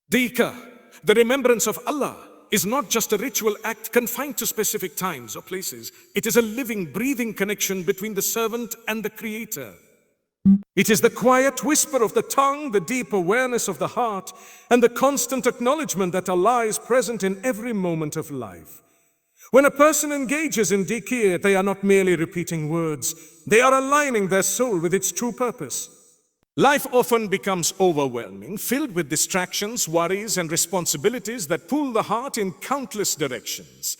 Dhikr, the remembrance of Allah, is not just a ritual act confined to specific times or places. It is a living, breathing connection between the servant and the Creator. It is the quiet whisper of the tongue, the deep awareness of the heart, and the constant acknowledgement that Allah is present in every moment of life. When a person engages in dhikr, they are not merely repeating words, they are aligning their soul with its true purpose. Life often becomes overwhelming, filled with distractions, worries, and responsibilities that pull the heart in countless directions.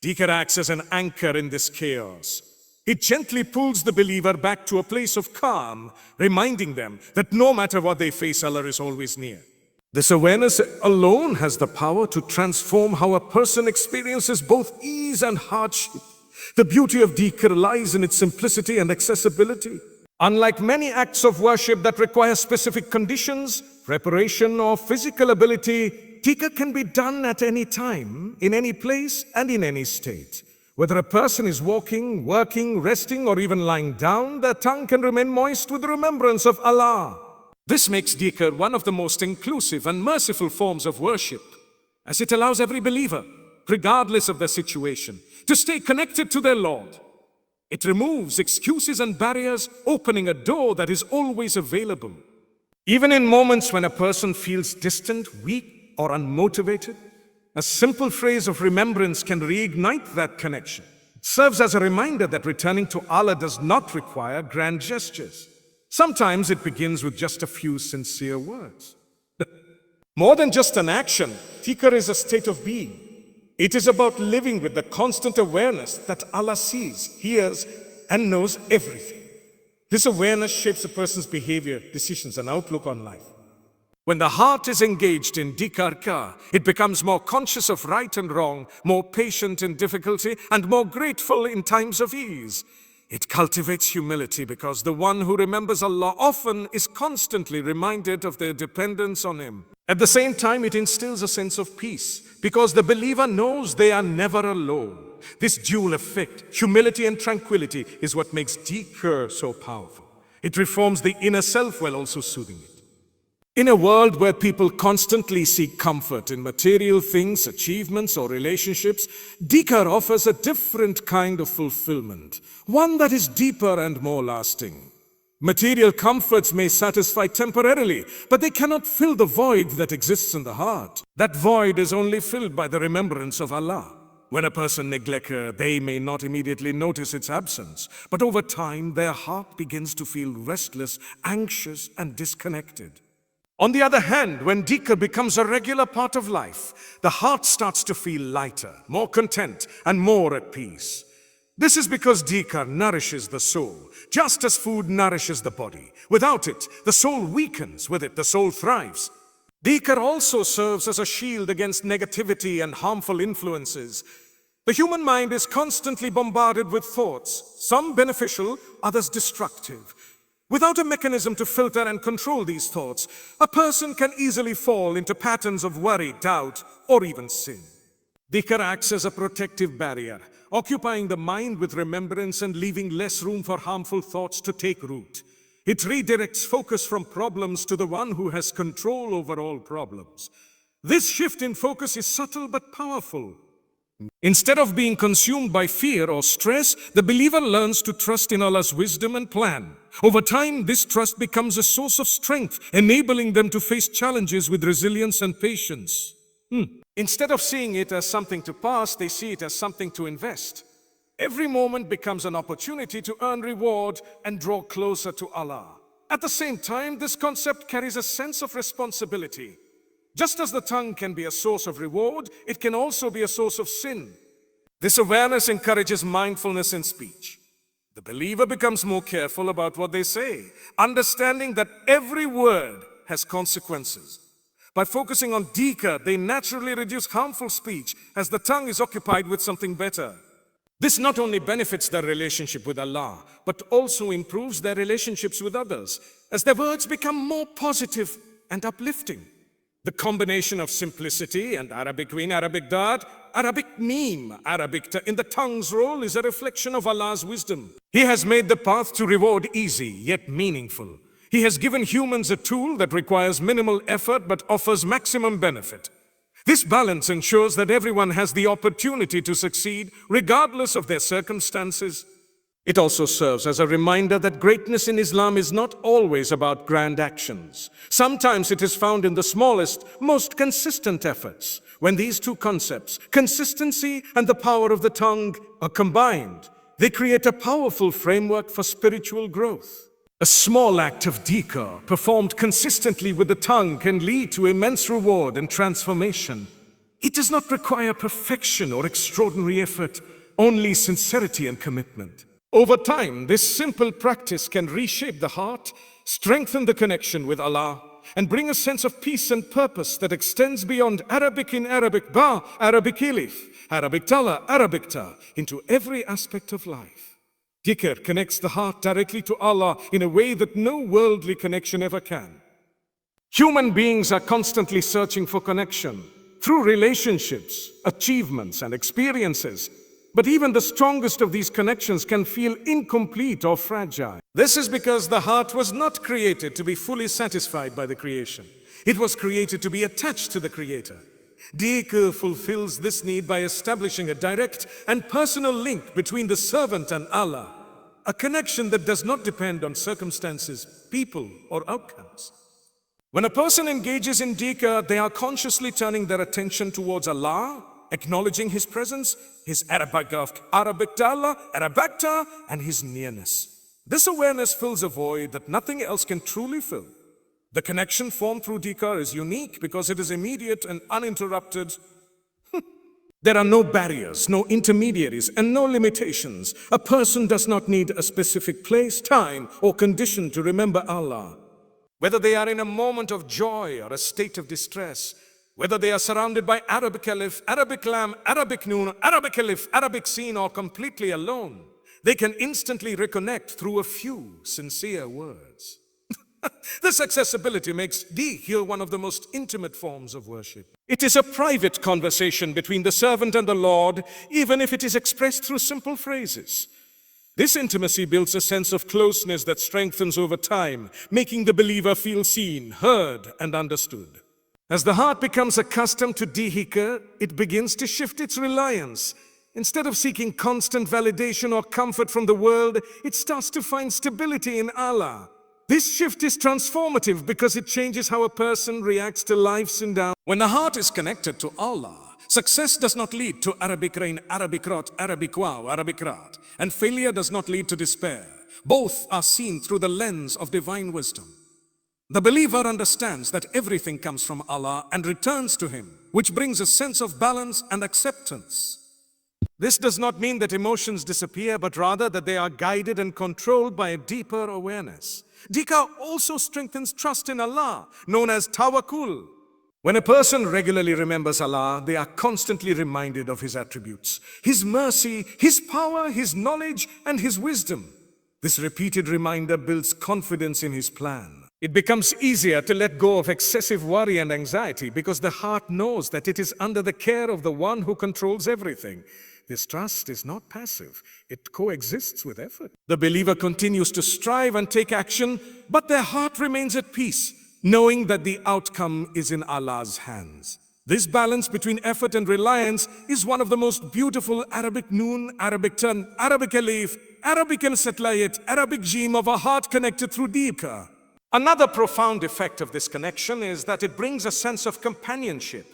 Dhikr acts as an anchor in this chaos. It gently pulls the believer back to a place of calm, reminding them that no matter what they face, Allah is always near. This awareness alone has the power to transform how a person experiences both ease and hardship. The beauty of dhikr lies in its simplicity and accessibility. Unlike many acts of worship that require specific conditions, preparation, or physical ability, dhikr can be done at any time, in any place, and in any state. Whether a person is walking, working, resting, or even lying down, their tongue can remain moist with the remembrance of Allah. This makes dhikr one of the most inclusive and merciful forms of worship, as it allows every believer, regardless of their situation, to stay connected to their Lord. It removes excuses and barriers, opening a door that is always available. Even in moments when a person feels distant, weak, or unmotivated, a simple phrase of remembrance can reignite that connection. It serves as a reminder that returning to Allah does not require grand gestures. Sometimes it begins with just a few sincere words. More than just an action, dhikr is a state of being. It is about living with the constant awareness that Allah sees, hears, and knows everything. This awareness shapes a person's behavior, decisions, and outlook on life. When the heart is engaged in dhikr, it becomes more conscious of right and wrong, more patient in difficulty, and more grateful in times of ease. It cultivates humility because the one who remembers Allah often is constantly reminded of their dependence on Him. At the same time, it instills a sense of peace because the believer knows they are never alone. This dual effect, humility and tranquility, is what makes dhikr so powerful. It reforms the inner self while also soothing it. In a world where people constantly seek comfort in material things, achievements, or relationships, dhikr offers a different kind of fulfillment, one that is deeper and more lasting. Material comforts may satisfy temporarily, but they cannot fill the void that exists in the heart. That void is only filled by the remembrance of Allah. When a person neglects her, they may not immediately notice its absence, but over time their heart begins to feel restless, anxious, and disconnected. On the other hand, when dhikr becomes a regular part of life, the heart starts to feel lighter, more content, and more at peace. This is because dhikr nourishes the soul, just as food nourishes the body. Without it, the soul weakens. With it, the soul thrives. Dhikr also serves as a shield against negativity and harmful influences. The human mind is constantly bombarded with thoughts, some beneficial, others destructive. Without a mechanism to filter and control these thoughts, a person can easily fall into patterns of worry, doubt, or even sin. Dhikr acts as a protective barrier, occupying the mind with remembrance and leaving less room for harmful thoughts to take root. It redirects focus from problems to the one who has control over all problems. This shift in focus is subtle but powerful. Instead of being consumed by fear or stress, the believer learns to trust in Allah's wisdom and plan. Over time, this trust becomes a source of strength, enabling them to face challenges with resilience and patience. Instead of seeing it as something to pass, they see it as something to invest. Every moment becomes an opportunity to earn reward and draw closer to Allah. At the same time, this concept carries a sense of responsibility. Just as the tongue can be a source of reward, it can also be a source of sin. This awareness encourages mindfulness in speech. The believer becomes more careful about what they say, understanding that every word has consequences. By focusing on dhikr, they naturally reduce harmful speech as the tongue is occupied with something better. This not only benefits their relationship with Allah, but also improves their relationships with others, as their words become more positive and uplifting. The combination of simplicity and Arabic dad, Arabic meme, Arabic in the tongue's role is a reflection of Allah's wisdom. He has made the path to reward easy yet meaningful. He has given humans a tool that requires minimal effort but offers maximum benefit. This balance ensures that everyone has the opportunity to succeed regardless of their circumstances. It also serves as a reminder that greatness in Islam is not always about grand actions. Sometimes it is found in the smallest, most consistent efforts. When these two concepts, consistency and the power of the tongue, are combined, they create a powerful framework for spiritual growth. A small act of dhikr, performed consistently with the tongue, can lead to immense reward and transformation. It does not require perfection or extraordinary effort, only sincerity and commitment. Over time, this simple practice can reshape the heart, strengthen the connection with Allah, and bring a sense of peace and purpose that extends beyond Arabic in Arabic ba, Arabic ilif, Arabic tala, Arabic ta, into every aspect of life. Dhikr connects the heart directly to Allah in a way that no worldly connection ever can. Human beings are constantly searching for connection through relationships, achievements, and experiences. But even the strongest of these connections can feel incomplete or fragile. This is because the heart was not created to be fully satisfied by the creation. It was created to be attached to the Creator. Dhikr fulfills this need by establishing a direct and personal link between the servant and Allah, a connection that does not depend on circumstances, people, or outcomes. When a person engages in dhikr, they are consciously turning their attention towards Allah, acknowledging His presence, His Arabakta, Arabakta, and His nearness. This awareness fills a void that nothing else can truly fill. The connection formed through dhikr is unique because it is immediate and uninterrupted. There are no barriers, no intermediaries, and no limitations. A person does not need a specific place, time, or condition to remember Allah. Whether they are in a moment of joy or a state of distress, whether they are surrounded by Arabic alif, Arabic lam, Arabic noon, Arabic alif, Arabic sin, or completely alone, they can instantly reconnect through a few sincere words. This accessibility makes dhikr one of the most intimate forms of worship. It is a private conversation between the servant and the Lord, even if it is expressed through simple phrases. This intimacy builds a sense of closeness that strengthens over time, making the believer feel seen, heard, and understood. As the heart becomes accustomed to dhikr, it begins to shift its reliance. Instead of seeking constant validation or comfort from the world, it starts to find stability in Allah. This shift is transformative because it changes how a person reacts to life's and downs. When the heart is connected to Allah, success does not lead to Arabic rain, Arabic rot, Arabic wow, Arabic rat, and failure does not lead to despair. Both are seen through the lens of divine wisdom. The believer understands that everything comes from Allah and returns to Him, which brings a sense of balance and acceptance. This does not mean that emotions disappear, but rather that they are guided and controlled by a deeper awareness. Dhikr also strengthens trust in Allah, known as tawakkul. When a person regularly remembers Allah, they are constantly reminded of His attributes, His mercy, His power, His knowledge, and His wisdom. This repeated reminder builds confidence in His plan. It becomes easier to let go of excessive worry and anxiety because the heart knows that it is under the care of the one who controls everything. This trust is not passive. It coexists with effort. The believer continues to strive and take action, but their heart remains at peace, knowing that the outcome is in Allah's hands. This balance between effort and reliance is one of the most beautiful Arabic noon, Arabic tan, Arabic alif, Arabic and satlayat, Arabic jim of a heart connected through dhikr. Another profound effect of this connection is that it brings a sense of companionship.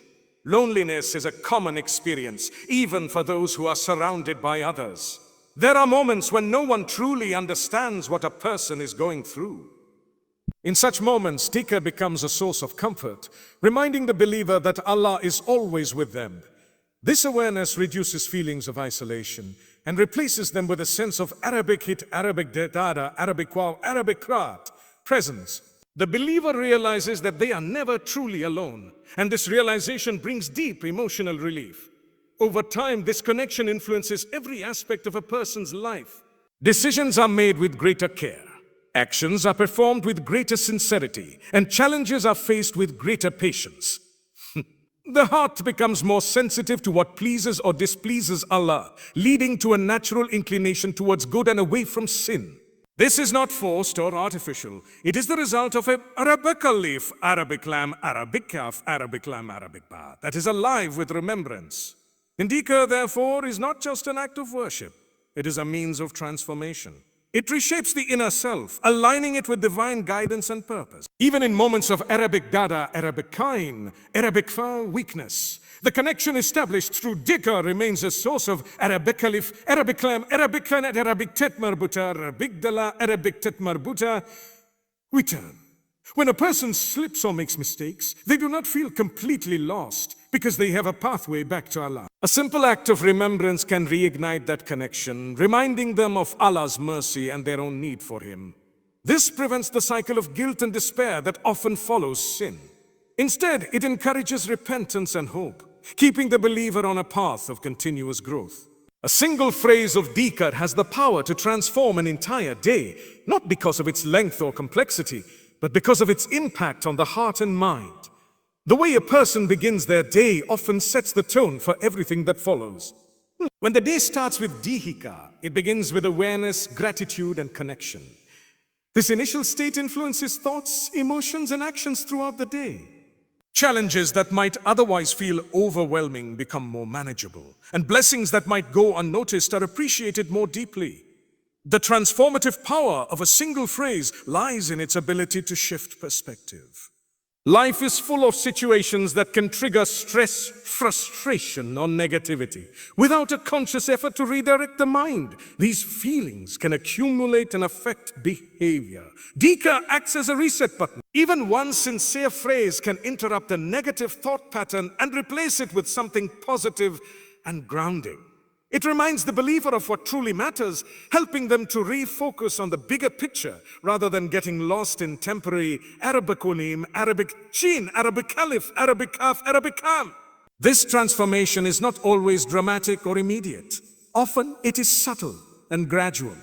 Loneliness is a common experience, even for those who are surrounded by others. There are moments when no one truly understands what a person is going through. In such moments, dhikr becomes a source of comfort, reminding the believer that Allah is always with them. This awareness reduces feelings of isolation and replaces them with a sense of Arabic hit, Arabic dada, Arabic wow, Arabic rat, presence. The believer realizes that they are never truly alone, and this realization brings deep emotional relief. Over time, this connection influences every aspect of a person's life. Decisions are made with greater care, actions are performed with greater sincerity, and challenges are faced with greater patience. The heart becomes more sensitive to what pleases or displeases Allah, leading to a natural inclination towards good and away from sin. This is not forced or artificial. It is the result of a Arabic alif, Arabic lam, Arabic kaf, Arabic lam, Arabic ba that is alive with remembrance. Dhikr, therefore, is not just an act of worship. It is a means of transformation. It reshapes the inner self, aligning it with divine guidance and purpose. Even in moments of Arabic dada, Arabic kain, Arabic fa weakness, the connection established through Dhikr remains a source of Arabic alif, Arabic lam, Arabic khan, Arabic tet marbuta, Arabic dala, Arabic tet marbuta. We turn. When a person slips or makes mistakes, they do not feel completely lost because they have a pathway back to Allah. A simple act of remembrance can reignite that connection, reminding them of Allah's mercy and their own need for Him. This prevents the cycle of guilt and despair that often follows sin. Instead, it encourages repentance and hope, keeping the believer on a path of continuous growth. A single phrase of Dhikr has the power to transform an entire day, not because of its length or complexity, but because of its impact on the heart and mind. The way a person begins their day often sets the tone for everything that follows. When the day starts with Dhikr, it begins with awareness, gratitude, and connection. This initial state influences thoughts, emotions, and actions throughout the day. Challenges that might otherwise feel overwhelming become more manageable, and blessings that might go unnoticed are appreciated more deeply. The transformative power of a single phrase lies in its ability to shift perspective. Life is full of situations that can trigger stress, frustration, or negativity. Without a conscious effort to redirect the mind, these feelings can accumulate and affect behavior. Dhikr acts as a reset button. Even one sincere phrase can interrupt a negative thought pattern and replace it with something positive and grounding. It reminds the believer of what truly matters, helping them to refocus on the bigger picture rather than getting lost in temporary Arabic unim, Arabic sheen, Arabic alif, Arabic kaf, Arabic kam. This transformation is not always dramatic or immediate. Often it is subtle and gradual.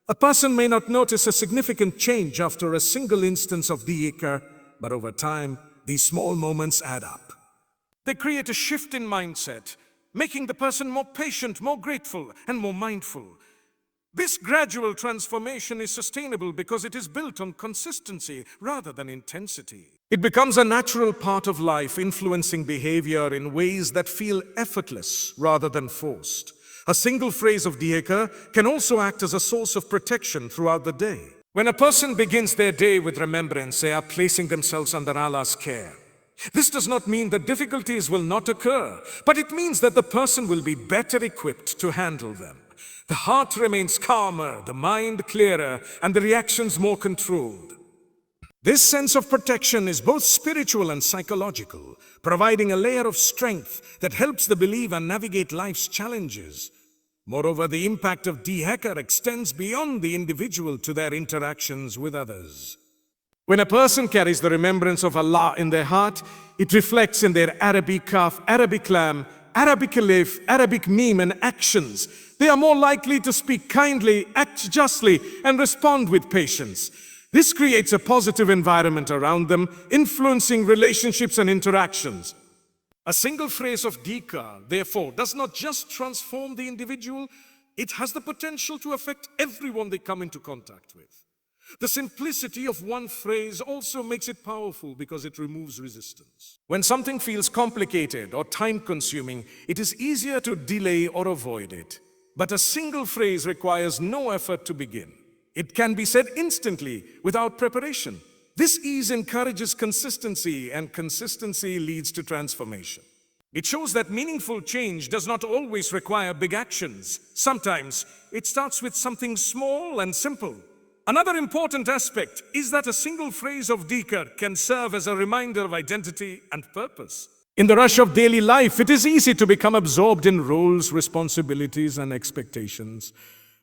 A person may not notice a significant change after a single instance of Dhikr, but over time, these small moments add up. They create a shift in mindset, making the person more patient, more grateful, and more mindful. This gradual transformation is sustainable because it is built on consistency rather than intensity. It becomes a natural part of life, influencing behavior in ways that feel effortless rather than forced. A single phrase of Dhikr can also act as a source of protection throughout the day. When a person begins their day with remembrance, they are placing themselves under Allah's care. This does not mean that difficulties will not occur, but it means that the person will be better equipped to handle them. The heart remains calmer, the mind clearer, and the reactions more controlled. This sense of protection is both spiritual and psychological, providing a layer of strength that helps the believer navigate life's challenges. Moreover, the impact of Dhikr extends beyond the individual to their interactions with others. When a person carries the remembrance of Allah in their heart, it reflects in their Arabic kaf, Arabic lam, Arabic alif, Arabic mim, and actions. They are more likely to speak kindly, act justly, and respond with patience. This creates a positive environment around them, influencing relationships and interactions. A single phrase of Dhikr, therefore, does not just transform the individual, it has the potential to affect everyone they come into contact with. The simplicity of one phrase also makes it powerful because it removes resistance. When something feels complicated or time-consuming, it is easier to delay or avoid it. But a single phrase requires no effort to begin. It can be said instantly without preparation. This ease encourages consistency, and consistency leads to transformation. It shows that meaningful change does not always require big actions. Sometimes it starts with something small and simple. Another important aspect is that a single phrase of Dhikr can serve as a reminder of identity and purpose. In the rush of daily life, it is easy to become absorbed in roles, responsibilities, and expectations.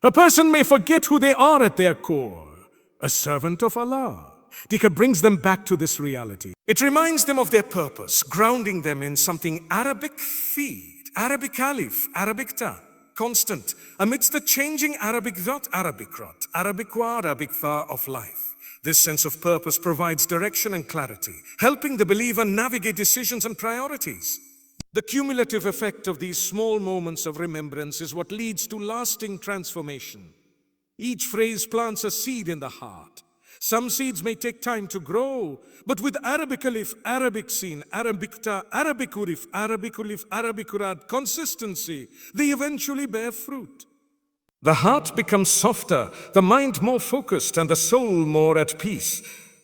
A person may forget who they are at their core, a servant of Allah. Dhikr brings them back to this reality. It reminds them of their purpose, grounding them in something Arabic feed, Arabic alif, Arabic ta, constant, amidst the changing Arabic dot, Arabic rot, Arabic wa, Arabic fa of life. This sense of purpose provides direction and clarity, helping the believer navigate decisions and priorities. The cumulative effect of these small moments of remembrance is what leads to lasting transformation. Each phrase plants a seed in the heart. Some seeds may take time to grow, but with Arabic alif, Arabic sin, Arabic ta, Arabic urif, Arabic ulif, Arabic urad, consistency, they eventually bear fruit. The heart becomes softer, the mind more focused, and the soul more at peace.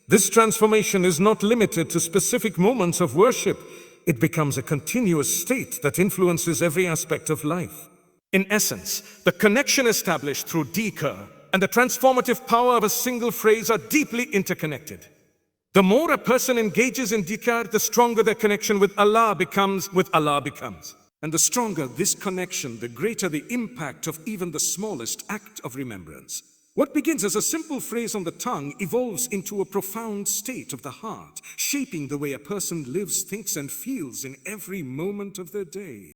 This transformation is not limited to specific moments of worship. It becomes a continuous state that influences every aspect of life. In essence, the connection established through Dhikr and the transformative power of a single phrase are deeply interconnected. The more a person engages in Dhikr, the stronger their connection with Allah becomes. And the stronger this connection, the greater the impact of even the smallest act of remembrance. What begins as a simple phrase on the tongue evolves into a profound state of the heart, shaping the way a person lives, thinks, and feels in every moment of their day.